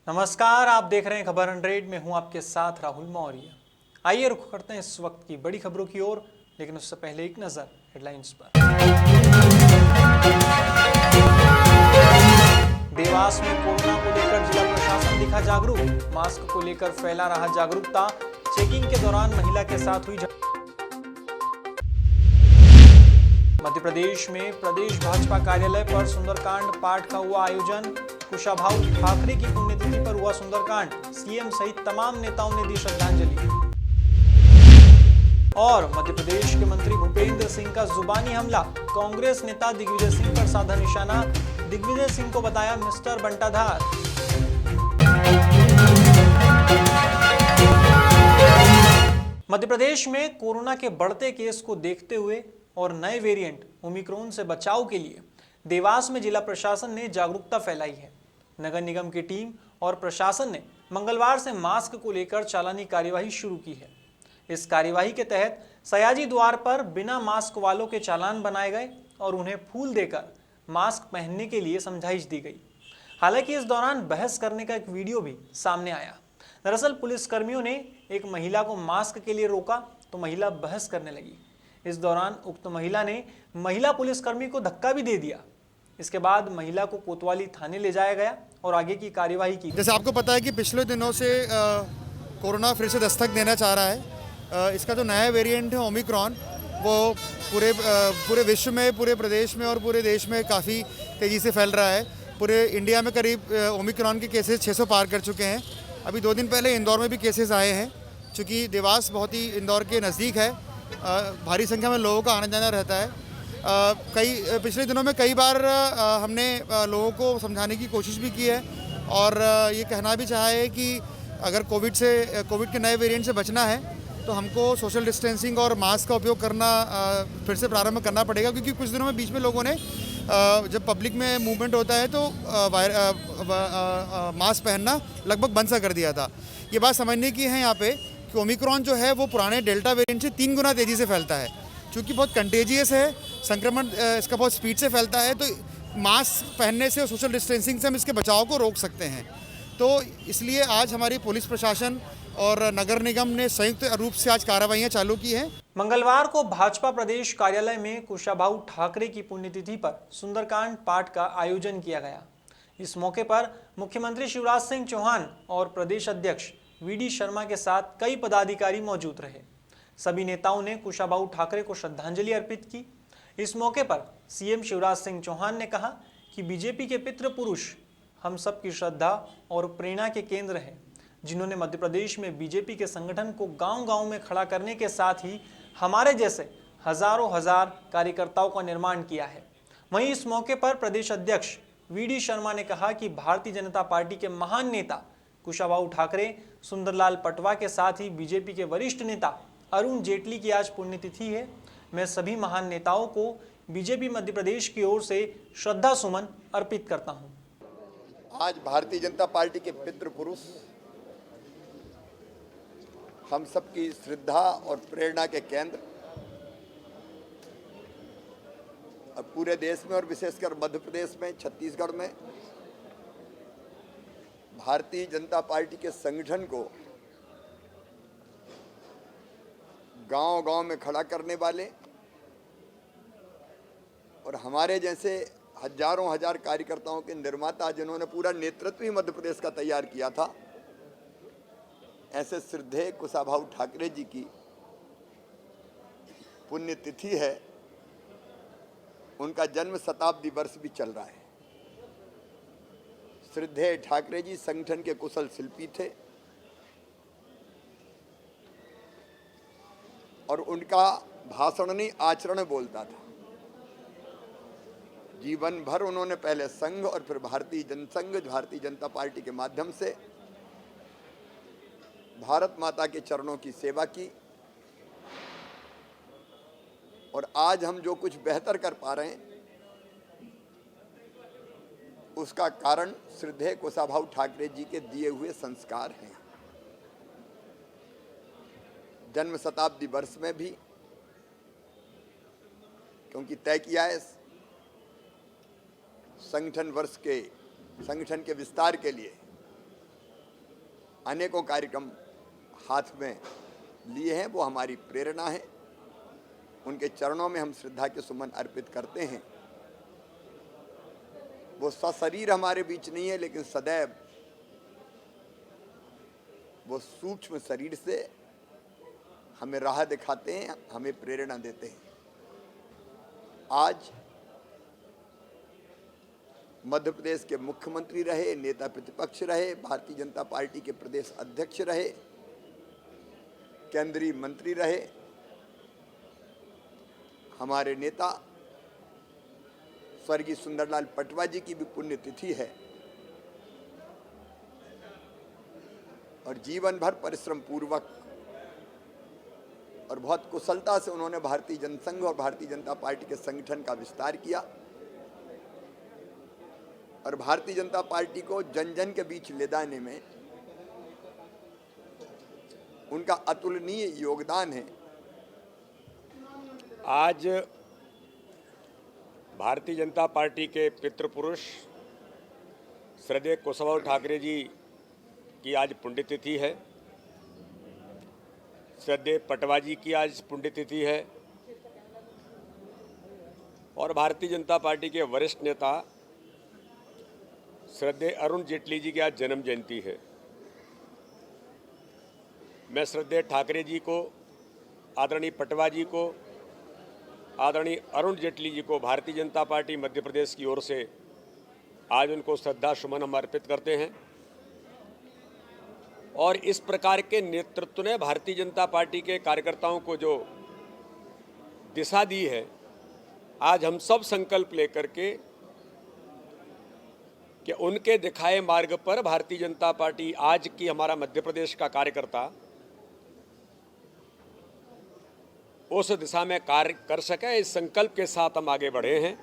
नमस्कार, आप देख रहे हैं खबर 100 में हूं आपके साथ राहुल मौर्य। आइए रुख करते हैं इस वक्त की बड़ी खबरों की ओर, लेकिन उससे पहले एक नजर हेडलाइंस पर। देवास में कोरोना को लेकर जिला प्रशासन दिखा जागरूक, मास्क को लेकर फैला रहा जागरूकता। चेकिंग के दौरान महिला के साथ हुई मध्य प्रदेश में प्रदेश भाजपा कार्यालय पर सुंदरकांड पाठ का हुआ आयोजन। कुशाभाऊ ठाकरे की पुण्यतिथि पर हुआ सुंदरकांड, सीएम सहित तमाम नेताओं ने दी श्रद्धांजलि। और मध्य प्रदेश के मंत्री भूपेंद्र सिंह का जुबानी हमला, कांग्रेस नेता दिग्विजय सिंह पर साधा निशाना। दिग्विजय सिंह को बताया मिस्टर बंटाधार। मध्य प्रदेश में कोरोना के बढ़ते केस को देखते हुए और नए वेरिएंट ओमिक्रॉन से बचाव के लिए देवास में जिला प्रशासन ने जागरूकता फैलाई है। नगर निगम की टीम और प्रशासन ने मंगलवार से मास्क को लेकर चालानी कार्यवाही शुरू की है। इस कार्यवाही के तहत सयाजी द्वार पर बिना मास्क वालों के चालान बनाए गए और उन्हें फूल देकर मास्क पहनने के लिए समझाइश दी गई। हालांकि इस दौरान बहस करने का एक वीडियो भी सामने आया। दरअसल पुलिसकर्मियों ने एक महिला को मास्क के लिए रोका तो महिला बहस करने लगी। इस दौरान उक्त महिला ने महिला पुलिसकर्मी को धक्का भी दे दिया। इसके बाद महिला को कोतवाली थाने ले जाया गया और आगे की कार्यवाही की। जैसे आपको पता है कि पिछले दिनों से कोरोना फिर से दस्तक देना चाह रहा है। इसका जो नया वेरिएंट है ओमिक्रॉन, वो पूरे विश्व में, पूरे प्रदेश में और पूरे देश में काफ़ी तेज़ी से फैल रहा है। पूरे इंडिया में करीब ओमिक्रॉन के केसेस 600 पार कर चुके हैं। अभी 2 दिन पहले इंदौर में भी केसेस आए हैं। चूँकि देवास बहुत ही इंदौर के नज़दीक है, भारी संख्या में लोगों का आना जाना रहता है। पिछले दिनों में कई बार हमने लोगों को समझाने की कोशिश भी की है और ये कहना भी चाहा है कि अगर कोविड के नए वेरिएंट से बचना है तो हमको सोशल डिस्टेंसिंग और मास्क का उपयोग करना फिर से प्रारंभ करना पड़ेगा। क्योंकि कुछ दिनों में बीच में लोगों ने जब पब्लिक में मूवमेंट होता है तो मास्क पहनना लगभग बंद सा कर दिया था। ये बात समझने की है यहाँ पे कि ओमिक्रॉन जो है वो पुराने डेल्टा वेरिएंट से 3 गुना तेज़ी से फैलता है। क्योंकि बहुत कंटेजियस है, संक्रमण इसका बहुत स्पीड से फैलता है, तो मास्क पहनने से और सोशल डिस्टेंसिंग से हम इसके बचाव को रोक सकते हैं। तो इसलिए आज हमारी पुलिस प्रशासन और नगर निगम ने संयुक्त रूप से आज कार्रवाइयाँ चालू की हैं। मंगलवार को भाजपा प्रदेश कार्यालय में कुशाभाऊ ठाकरे की पुण्यतिथि पर सुंदरकांड पाठ का आयोजन किया गया। इस मौके पर मुख्यमंत्री शिवराज सिंह चौहान और प्रदेश अध्यक्ष वी.डी. शर्मा के साथ कई पदाधिकारी मौजूद रहे। सभी नेताओं ने कुशाभाऊ ठाकरे को श्रद्धांजलि अर्पित की। इस मौके पर सीएम शिवराज सिंह चौहान ने कहा कि बीजेपी के पितृ पुरुष हम सब की श्रद्धा और प्रेरणा के केंद्र हैं, जिन्होंने मध्य प्रदेश में बीजेपी के संगठन को गांव-गांव में खड़ा करने के साथ ही हमारे जैसे हजारों कार्यकर्ताओं का निर्माण किया है। वहीं इस मौके पर प्रदेश अध्यक्ष वी.डी. शर्मा ने कहा कि भारतीय जनता पार्टी के महान नेता कुशाभाऊ ठाकरे, सुंदरलाल पटवा के साथ ही बीजेपी के वरिष्ठ नेता अरुण जेटली की आज पुण्यतिथि है। मैं सभी महान नेताओं को बीजेपी मध्य प्रदेश की ओर से श्रद्धा सुमन अर्पित करता हूं। आज भारतीय जनता पार्टी के पितृ पुरुष हम सबकी श्रद्धा और प्रेरणा के केंद्र और पूरे देश में और विशेषकर मध्य प्रदेश में, छत्तीसगढ़ में भारतीय जनता पार्टी के संगठन को गांव-गांव में खड़ा करने वाले और हमारे जैसे हजारों हजार कार्यकर्ताओं के निर्माता, जिन्होंने पूरा नेतृत्व ही मध्य प्रदेश का तैयार किया था, ऐसे श्रद्धेय कुशाभाऊ ठाकरे जी की पुण्यतिथि है। उनका जन्म शताब्दी वर्ष भी चल रहा है। श्रद्धेय ठाकरे जी संगठन के कुशल शिल्पी थे और उनका भाषण नहीं आचरण बोलता था। जीवन भर उन्होंने पहले संघ और फिर भारतीय जनता पार्टी के माध्यम से भारत माता के चरणों की सेवा की और आज हम जो कुछ बेहतर कर पा रहे हैं उसका कारण श्रद्धेय कुशाभाऊ ठाकरे जी के दिए हुए संस्कार हैं। जन्म शताब्दी वर्ष में भी, क्योंकि तय किया है संगठन के विस्तार के लिए अनेकों कार्यक्रम हाथ में लिए हैं, वो हमारी प्रेरणा है। उनके चरणों में हम श्रद्धा के सुमन अर्पित करते हैं। वो सशरीर हमारे बीच नहीं है, लेकिन सदैव वो सूक्ष्म शरीर से हमें राह दिखाते हैं, हमें प्रेरणा देते हैं। आज मध्य प्रदेश के मुख्यमंत्री रहे, नेता प्रतिपक्ष रहे, भारतीय जनता पार्टी के प्रदेश अध्यक्ष रहे, केंद्रीय मंत्री रहे, हमारे नेता स्वर्गीय सुंदरलाल पटवा जी की भी पुण्यतिथि है और जीवन भर परिश्रम पूर्वक और बहुत कुशलता से उन्होंने भारतीय जनसंघ और भारतीय जनता पार्टी के संगठन का विस्तार किया और भारतीय जनता पार्टी को जन जन के बीच ले जाने में उनका अतुलनीय योगदान है। आज भारतीय जनता पार्टी के पितृपुरुष श्रद्धेय कुशाभाऊ ठाकरे जी की आज पुण्यतिथि है। श्रद्धेय पटवा जी की आज पुण्यतिथि है और भारतीय जनता पार्टी के वरिष्ठ नेता श्रद्धेय अरुण जेटली जी की आज जन्म जयंती है। मैं श्रद्धेय ठाकरे जी को, आदरणीय पटवा जी को, आदरणीय अरुण जेटली जी को भारतीय जनता पार्टी मध्य प्रदेश की ओर से आज उनको श्रद्धा सुमन हम अर्पित करते हैं। और इस प्रकार के नेतृत्व ने भारतीय जनता पार्टी के कार्यकर्ताओं को जो दिशा दी है, आज हम सब संकल्प लेकर के कि उनके दिखाए मार्ग पर भारतीय जनता पार्टी आज की हमारा मध्य प्रदेश का कार्यकर्ता उस दिशा में कार्य कर सके, इस संकल्प के साथ हम आगे बढ़े हैं।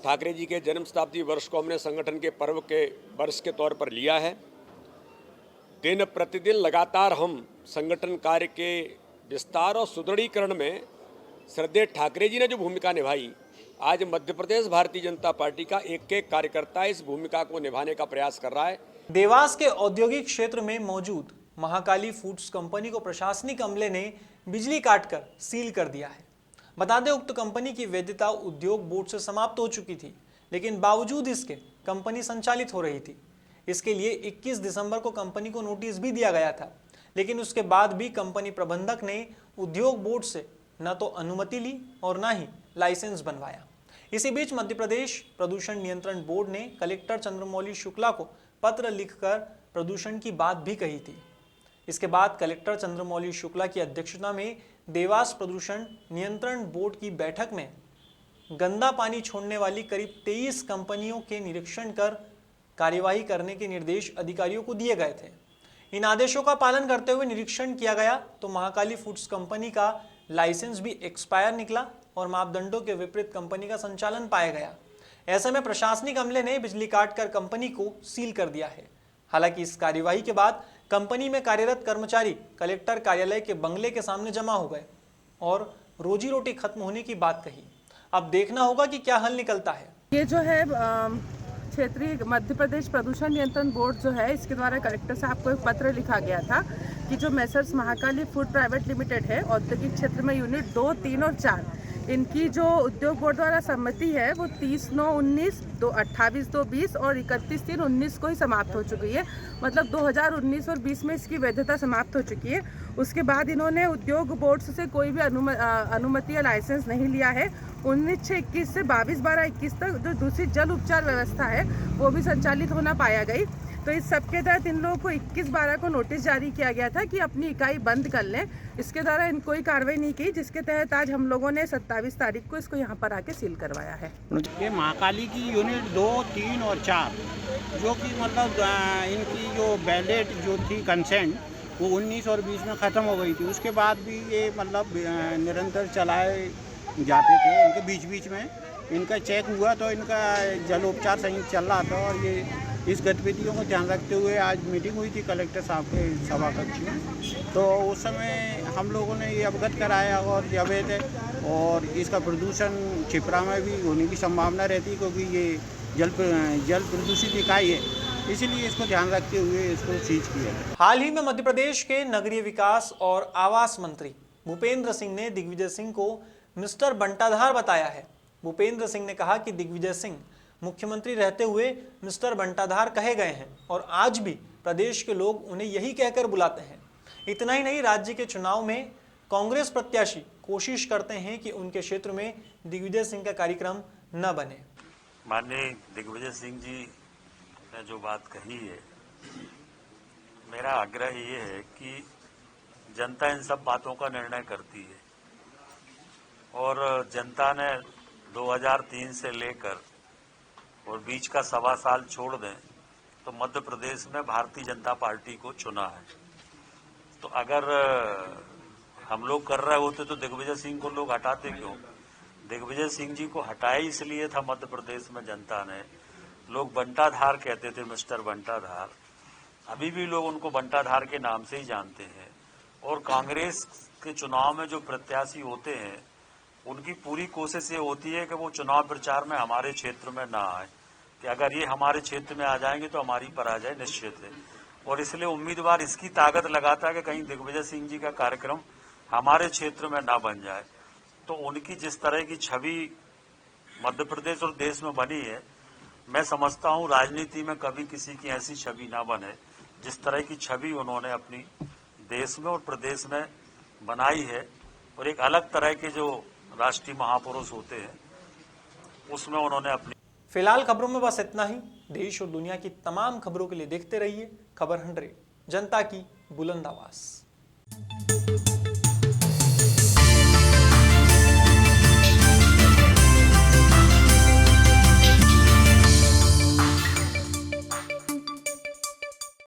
ठाकरे जी के जन्म शताब्दी वर्ष को हमने संगठन के पर्व के वर्ष के तौर पर लिया है। दिन प्रतिदिन लगातार हम संगठन कार्य के विस्तार और सुदृढ़ीकरण में श्रद्धेय ठाकरे जी ने जो भूमिका निभाई, आज मध्य प्रदेश भारतीय जनता पार्टी का एक एक कार्यकर्ता इस भूमिका को निभाने का प्रयास कर रहा है। देवास के औद्योगिक क्षेत्र में मौजूद महाकाली फूड्स कंपनी को प्रशासनिक अमले ने बिजली काटकर सील कर दिया है। बता दें, उक्त कंपनी की वैधता उद्योग बोर्ड से समाप्त हो चुकी थी, लेकिन बावजूद इसके कंपनी संचालित हो रही थी। इसके लिए 21 दिसंबर को कंपनी को नोटिस भी दिया गया था, लेकिन उसके बाद भी कंपनी प्रबंधक ने उद्योग बोर्ड से न तो अनुमति ली और न ही लाइसेंस बनवाया। इसी बीच मध्य प्रदेश प्रदूषण नियंत्रण बोर्ड ने कलेक्टर चंद्रमौली शुक्ला को पत्र लिखकर प्रदूषण की बात भी कही थी। इसके बाद कलेक्टर चंद्रमौली शुक्ला की अध्यक्षता में देवास प्रदूषण नियंत्रण बोर्ड की बैठक में गंदा पानी छोड़ने वाली करीब 23 कंपनियों के निरीक्षण कर कार्यवाही करने के निर्देश अधिकारियों को दिए गए थे। इन आदेशों का पालन करते हुए निरीक्षण किया गया तो महाकाली फूड्स कंपनी का लाइसेंस भी एक्सपायर निकला और मापदंडों के विपरीत कंपनी का संचालन पाया गया। ऐसे में प्रशासनिक अमले ने बिजली काटकर कंपनी को सील कर दिया है। हालांकि इस कार्यवाही के बाद कंपनी में कार्यरत कर्मचारी कलेक्टर कार्यालय के बंगले के सामने जमा हो गए और रोजी रोटी खत्म होने की बात कही। अब देखना होगा कि क्या हल निकलता है। ये जो है क्षेत्रीय मध्य प्रदेश प्रदूषण नियंत्रण बोर्ड जो है, इसके द्वारा कलेक्टर साहब को एक पत्र लिखा गया था कि जो messrs Mahakali food private limited है, औद्योगिक क्षेत्र में यूनिट 2, 3 और 4, इनकी जो उद्योग बोर्ड द्वारा सम्मति है वो 30/9/19, 28/2/20 और 31/3/19 को ही समाप्त हो चुकी है। मतलब 2019 और 20 में इसकी वैधता समाप्त हो चुकी है। उसके बाद इन्होंने उद्योग बोर्ड से कोई भी अनुमति या लाइसेंस नहीं लिया है। 19/6/21 से 22/12/21 तक जो दूसरी जल उपचार व्यवस्था है वो भी संचालित होना पाया गई। तो इस सब के तहत इन लोगों को 21/12 को नोटिस जारी किया गया था कि अपनी इकाई बंद कर लें। इसके द्वारा इन कोई कार्रवाई नहीं की, जिसके तहत आज हम लोगों ने 27 तारीख को इसको यहाँ पर आके सील करवाया है। ये महाकाली की यूनिट 2, 3 और 4 जो कि मतलब इनकी जो बैलेट जो थी कंसेंट वो 19 और 20 में ख़त्म हो गई थी। उसके बाद भी ये मतलब निरंतर चलाए जाते थे। इनके बीच बीच में इनका चेक हुआ तो इनका जलोपचार संयंत्र चल रहा था और ये इस गतिविधियों को ध्यान रखते हुए आज मीटिंग हुई थी कलेक्टर साहब के सभा कक्ष में। तो उस समय हम लोगों ने ये अवगत कराया और ये अवैध है और इसका प्रदूषण छिपरा में भी होने की संभावना रहती है, क्योंकि ये जल प्रदूषित इकाई है। इसलिए इसको ध्यान रखते हुए इसको सीज किया है। हाल ही में मध्य प्रदेश के नगरीय विकास और आवास मंत्री भूपेंद्र सिंह ने दिग्विजय सिंह को मिस्टर बंटाधार बताया है। भूपेंद्र सिंह ने कहा कि दिग्विजय सिंह मुख्यमंत्री रहते हुए मिस्टर बंटाधार कहे गए हैं और आज भी प्रदेश के लोग उन्हें यही कहकर बुलाते हैं। इतना ही नहीं, राज्य के चुनाव में कांग्रेस प्रत्याशी कोशिश करते हैं कि उनके क्षेत्र में दिग्विजय सिंह का कार्यक्रम न बने। माननीय दिग्विजय सिंह जी ने जो बात कही है, मेरा आग्रह ये है कि जनता इन सब बातों का निर्णय करती है और जनता ने 2003 से लेकर और बीच का 1.25 साल छोड़ दें तो मध्य प्रदेश में भारतीय जनता पार्टी को चुना है। तो अगर हम लोग कर रहे होते तो दिग्विजय सिंह को लोग हटाते क्यों? दिग्विजय सिंह जी को हटाया इसलिए था मध्य प्रदेश में जनता ने। लोग बंटाधार कहते थे, मिस्टर बंटाधार। अभी भी लोग उनको बंटाधार के नाम से ही जानते हैं। और कांग्रेस के चुनाव में जो प्रत्याशी होते हैं उनकी पूरी कोशिश ये होती है कि वो चुनाव प्रचार में हमारे क्षेत्र में ना आए, कि अगर ये हमारे क्षेत्र में आ जाएंगे तो हमारी पराजय निश्चित है। और इसलिए उम्मीदवार इसकी ताकत लगाता है कि कहीं दिग्विजय सिंह जी का कार्यक्रम हमारे क्षेत्र में ना बन जाए। तो उनकी जिस तरह की छवि मध्य प्रदेश और देश में बनी है, मैं समझता हूं राजनीति में कभी किसी की ऐसी छवि ना बने जिस तरह की छवि उन्होंने अपनी देश में और प्रदेश में बनाई है। और एक अलग तरह के जो राष्ट्रीय महापुरुष होते हैं उसमें उन्होंने अपनी। फिलहाल खबरों में बस इतना ही। देश और दुनिया की तमाम खबरों के लिए देखते रहिए खबर 100, जनता की बुलंद आवाज।